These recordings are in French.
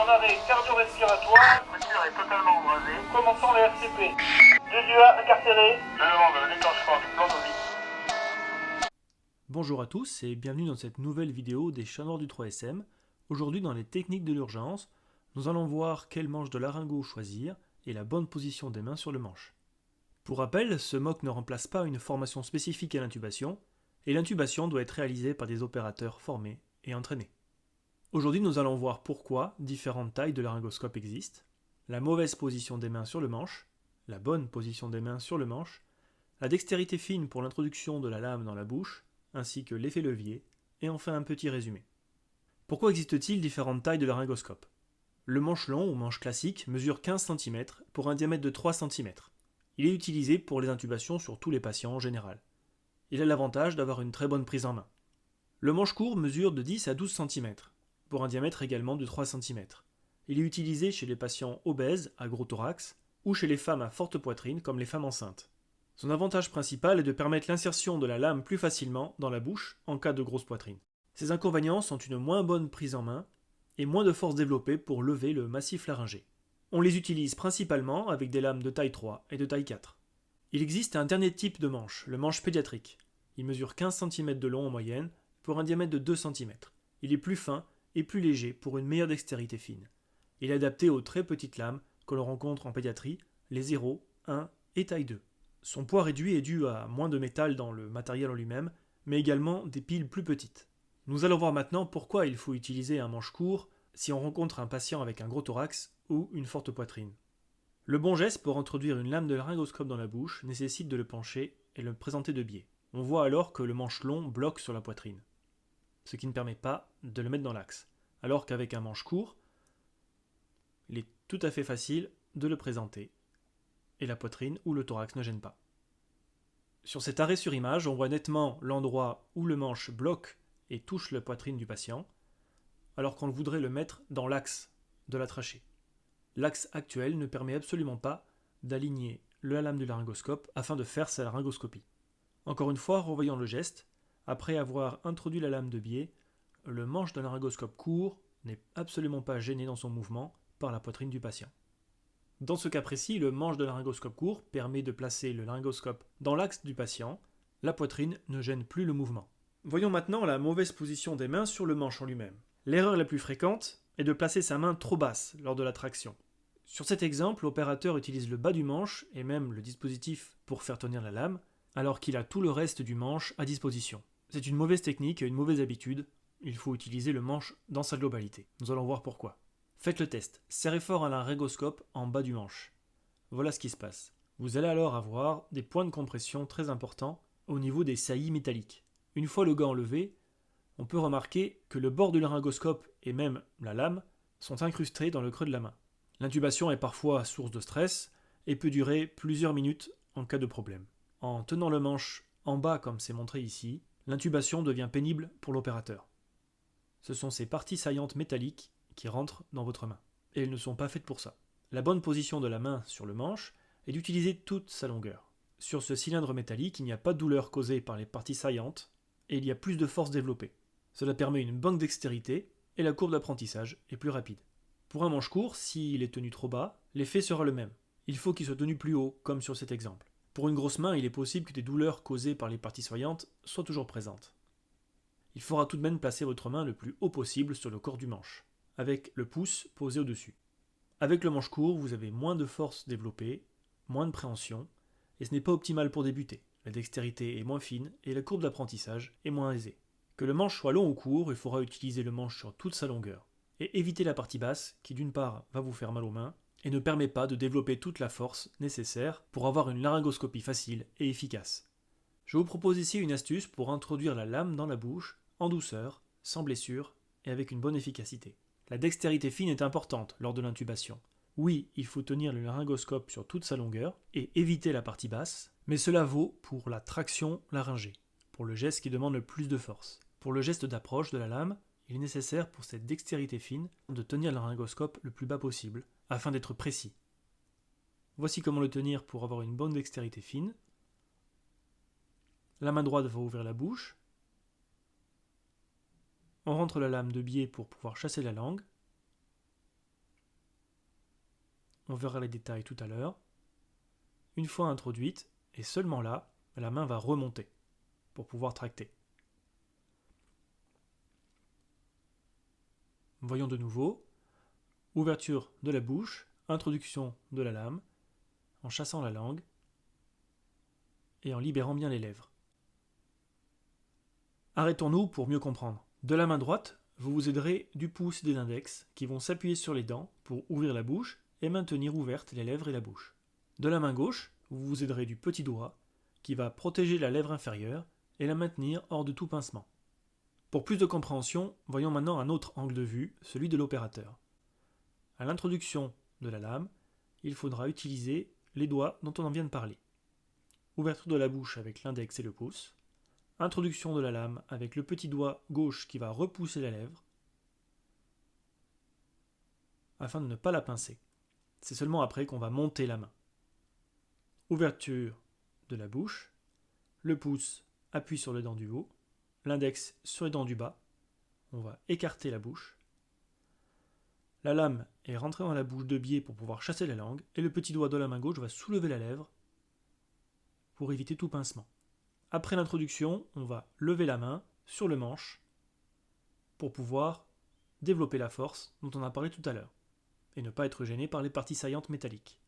en arrêt cardio-respiratoire. La voiture est totalement embrasée. Commençons les RCP. 2 UA incarcérés. Je demande le déclenchement du plan d'Ovid. Bonjour à tous et bienvenue dans cette nouvelle vidéo des chats noirs du 3SM. Aujourd'hui dans les techniques de l'urgence, nous allons voir quel manche de laryngo choisir et la bonne position des mains sur le manche. Pour rappel, ce MOC ne remplace pas une formation spécifique à l'intubation, et l'intubation doit être réalisée par des opérateurs formés et entraînés. Aujourd'hui, nous allons voir pourquoi différentes tailles de laryngoscope existent, la mauvaise position des mains sur le manche, la bonne position des mains sur le manche, la dextérité fine pour l'introduction de la lame dans la bouche, ainsi que l'effet levier, et enfin un petit résumé. Pourquoi existe-t-il différentes tailles de laryngoscope ? Le manche long ou manche classique mesure 15 cm pour un diamètre de 3 cm. Il est utilisé pour les intubations sur tous les patients en général. Il a l'avantage d'avoir une très bonne prise en main. Le manche court mesure de 10 à 12 cm, pour un diamètre également de 3 cm. Il est utilisé chez les patients obèses à gros thorax ou chez les femmes à forte poitrine comme les femmes enceintes. Son avantage principal est de permettre l'insertion de la lame plus facilement dans la bouche en cas de grosse poitrine. Ses inconvénients sont une moins bonne prise en main et moins de force développée pour lever le massif laryngé. On les utilise principalement avec des lames de taille 3 et de taille 4. Il existe un dernier type de manche, le manche pédiatrique. Il mesure 15 cm de long en moyenne pour un diamètre de 2 cm. Il est plus fin et plus léger pour une meilleure dextérité fine. Il est adapté aux très petites lames que l'on rencontre en pédiatrie, les 0, 1 et taille 2. Son poids réduit est dû à moins de métal dans le matériel en lui-même, mais également des piles plus petites. Nous allons voir maintenant pourquoi il faut utiliser un manche court si on rencontre un patient avec un gros thorax ou une forte poitrine. Le bon geste pour introduire une lame de laryngoscope dans la bouche nécessite de le pencher et le présenter de biais. On voit alors que le manche long bloque sur la poitrine, ce qui ne permet pas de le mettre dans l'axe, alors qu'avec un manche court, il est tout à fait facile de le présenter et la poitrine ou le thorax ne gêne pas. Sur cet arrêt sur image, on voit nettement l'endroit où le manche bloque et touche la poitrine du patient, alors qu'on voudrait le mettre dans l'axe de la trachée. L'axe actuel ne permet absolument pas d'aligner la lame du laryngoscope afin de faire sa laryngoscopie. Encore une fois, revoyons le geste. Après avoir introduit la lame de biais, le manche d'un laryngoscope court n'est absolument pas gêné dans son mouvement par la poitrine du patient. Dans ce cas précis, le manche de laryngoscope court permet de placer le laryngoscope dans l'axe du patient. La poitrine ne gêne plus le mouvement. Voyons maintenant la mauvaise position des mains sur le manche en lui-même. L'erreur la plus fréquente est de placer sa main trop basse lors de la traction. Sur cet exemple, l'opérateur utilise le bas du manche et même le dispositif pour faire tenir la lame, alors qu'il a tout le reste du manche à disposition. C'est une mauvaise technique et une mauvaise habitude. Il faut utiliser le manche dans sa globalité. Nous allons voir pourquoi. Faites le test. Serrez fort un laryngoscope en bas du manche. Voilà ce qui se passe. Vous allez alors avoir des points de compression très importants au niveau des saillies métalliques. Une fois le gant enlevé, on peut remarquer que le bord du laryngoscope et même la lame sont incrustés dans le creux de la main. L'intubation est parfois source de stress et peut durer plusieurs minutes en cas de problème. En tenant le manche en bas comme c'est montré ici, l'intubation devient pénible pour l'opérateur. Ce sont ces parties saillantes métalliques qui rentrent dans votre main. Et elles ne sont pas faites pour ça. La bonne position de la main sur le manche est d'utiliser toute sa longueur. Sur ce cylindre métallique, il n'y a pas de douleur causée par les parties saillantes et il y a plus de force développée. Cela permet une bonne dextérité et la courbe d'apprentissage est plus rapide. Pour un manche court, s'il est tenu trop bas, l'effet sera le même. Il faut qu'il soit tenu plus haut, comme sur cet exemple. Pour une grosse main, il est possible que des douleurs causées par les parties saillantes soient toujours présentes. Il faudra tout de même placer votre main le plus haut possible sur le corps du manche, avec le pouce posé au-dessus. Avec le manche court, vous avez moins de force développée, moins de préhension, et ce n'est pas optimal pour débuter. La dextérité est moins fine et la courbe d'apprentissage est moins aisée. Que le manche soit long ou court, il faudra utiliser le manche sur toute sa longueur, et éviter la partie basse qui d'une part va vous faire mal aux mains, et ne permet pas de développer toute la force nécessaire pour avoir une laryngoscopie facile et efficace. Je vous propose ici une astuce pour introduire la lame dans la bouche, en douceur, sans blessure et avec une bonne efficacité. La dextérité fine est importante lors de l'intubation. Oui, il faut tenir le laryngoscope sur toute sa longueur et éviter la partie basse, mais cela vaut pour la traction laryngée, pour le geste qui demande le plus de force. Pour le geste d'approche de la lame, il est nécessaire pour cette dextérité fine de tenir le laryngoscope le plus bas possible, afin d'être précis. Voici comment le tenir pour avoir une bonne dextérité fine. La main droite va ouvrir la bouche. On rentre la lame de biais pour pouvoir chasser la langue. on verra les détails tout à l'heure. Une fois introduite, et seulement là, la main va remonter pour pouvoir tracter. Voyons de nouveau. Ouverture de la bouche, introduction de la lame, en chassant la langue et en libérant bien les lèvres. Arrêtons-nous pour mieux comprendre. De la main droite, vous vous aiderez du pouce et de l'index qui vont s'appuyer sur les dents pour ouvrir la bouche et maintenir ouvertes les lèvres et la bouche. De la main gauche, vous vous aiderez du petit doigt qui va protéger la lèvre inférieure et la maintenir hors de tout pincement. Pour plus de compréhension, voyons maintenant un autre angle de vue, celui de l'opérateur. À l'introduction de la lame, il faudra utiliser les doigts dont on en vient de parler. Ouverture de la bouche avec l'index et le pouce. Introduction de la lame avec le petit doigt gauche qui va repousser la lèvre afin de ne pas la pincer. C'est seulement après qu'on va monter la main. Ouverture de la bouche. Le pouce appuie sur les dents du haut. L'index sur les dents du bas. On va écarter la bouche. La lame est rentrée dans la bouche de biais pour pouvoir chasser la langue et le petit doigt de la main gauche va soulever la lèvre pour éviter tout pincement. Après l'introduction, on va lever la main sur le manche pour pouvoir développer la force dont on a parlé tout à l'heure et ne pas être gêné par les parties saillantes métalliques.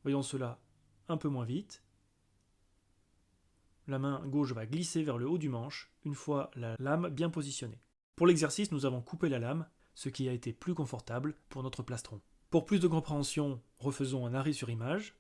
Voyons cela un peu moins vite. La main gauche va glisser vers le haut du manche une fois la lame bien positionnée. Pour l'exercice, nous avons coupé la lame, ce qui a été plus confortable pour notre plastron. Pour plus de compréhension, refaisons un arrêt sur image.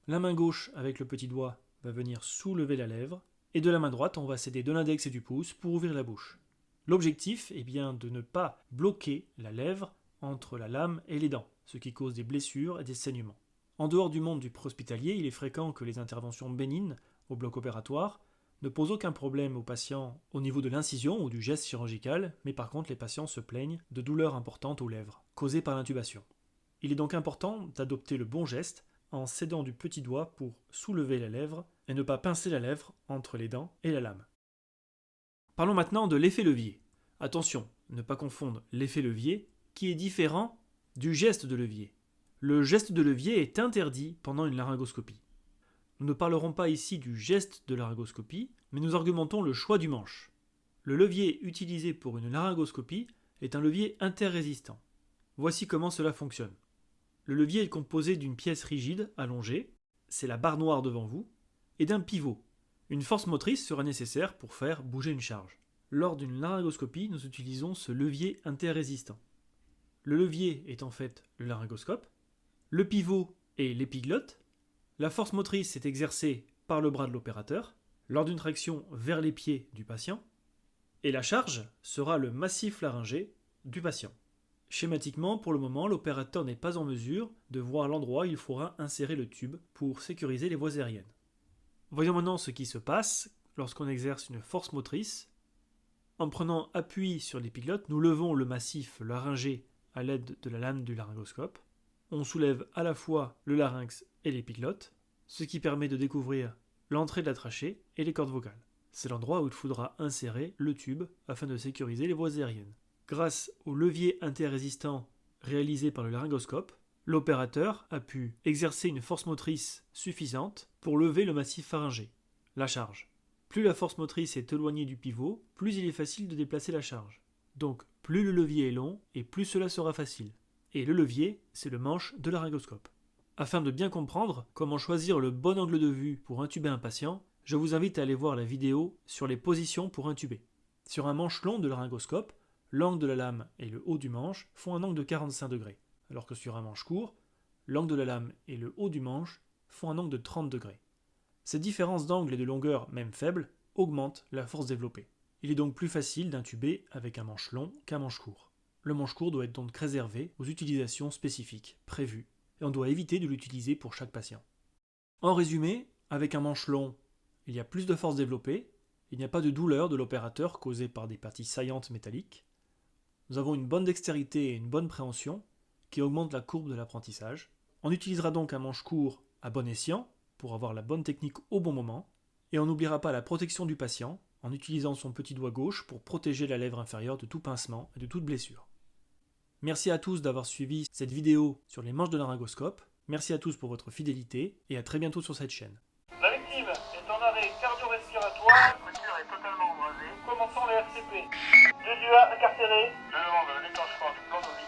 La main gauche avec le petit doigt va venir soulever la lèvre et de la main droite, on va s'aider de l'index et du pouce pour ouvrir la bouche. L'objectif est bien de ne pas bloquer la lèvre entre la lame et les dents, ce qui cause des blessures et des saignements. En dehors du monde du préhospitalier, il est fréquent que les interventions bénignes au bloc opératoire ne posent aucun problème aux patients au niveau de l'incision ou du geste chirurgical, mais par contre les patients se plaignent de douleurs importantes aux lèvres, causées par l'intubation. Il est donc important d'adopter le bon geste en s'aidant du petit doigt pour soulever la lèvre et ne pas pincer la lèvre entre les dents et la lame. Parlons maintenant de l'effet levier. Attention, ne pas confondre l'effet levier qui est différent du geste de levier. Le geste de levier est interdit pendant une laryngoscopie. Nous ne parlerons pas ici du geste de laryngoscopie, mais nous argumentons le choix du manche. Le levier utilisé pour une laryngoscopie est un levier interrésistant. Voici comment cela fonctionne. Le levier est composé d'une pièce rigide, allongée, c'est la barre noire devant vous, et d'un pivot. Une force motrice sera nécessaire pour faire bouger une charge. Lors d'une laryngoscopie, nous utilisons ce levier interrésistant. Le levier est en fait le laryngoscope, le pivot est l'épiglotte, la force motrice est exercée par le bras de l'opérateur, lors d'une traction vers les pieds du patient, et la charge sera le massif laryngé du patient. Schématiquement, pour le moment, l'opérateur n'est pas en mesure de voir l'endroit où il faudra insérer le tube pour sécuriser les voies aériennes. Voyons maintenant ce qui se passe lorsqu'on exerce une force motrice. En prenant appui sur l'épiglotte, nous levons le massif laryngé à l'aide de la lame du laryngoscope. On soulève à la fois le larynx et l'épiglotte, ce qui permet de découvrir l'entrée de la trachée et les cordes vocales. C'est l'endroit où il faudra insérer le tube afin de sécuriser les voies aériennes. Grâce au levier interrésistant réalisé par le laryngoscope, l'opérateur a pu exercer une force motrice suffisante pour lever le massif pharyngé, la charge. Plus la force motrice est éloignée du pivot, plus il est facile de déplacer la charge. Donc plus le levier est long et plus cela sera facile. Et le levier, c'est le manche de laryngoscope. Afin de bien comprendre comment choisir le bon angle de vue pour intuber un patient, je vous invite à aller voir la vidéo sur les positions pour intuber. Sur un manche long de laryngoscope, l'angle de la lame et le haut du manche font un angle de 45 degrés, alors que sur un manche court, l'angle de la lame et le haut du manche font un angle de 30 degrés. Ces différences d'angle et de longueur, même faibles, augmentent la force développée. Il est donc plus facile d'intuber avec un manche long qu'un manche court. Le manche court doit être donc réservé aux utilisations spécifiques prévues, et on doit éviter de l'utiliser pour chaque patient. En résumé, avec un manche long, il y a plus de force développée, il n'y a pas de douleur de l'opérateur causée par des parties saillantes métalliques. Nous avons une bonne dextérité et une bonne préhension qui augmentent la courbe de l'apprentissage. On utilisera donc un manche court à bon escient pour avoir la bonne technique au bon moment, et on n'oubliera pas la protection du patient en utilisant son petit doigt gauche pour protéger la lèvre inférieure de tout pincement et de toute blessure. Merci à tous d'avoir suivi cette vidéo sur les manches de laryngoscope. Merci à tous pour votre fidélité et à très bientôt sur cette chaîne. La victime est en arrêt cardio-respiratoire. La structure est totalement embrasée. Commençons les RCP. 2 UA incarcérés. Je demande le déclenchement du plan de vie.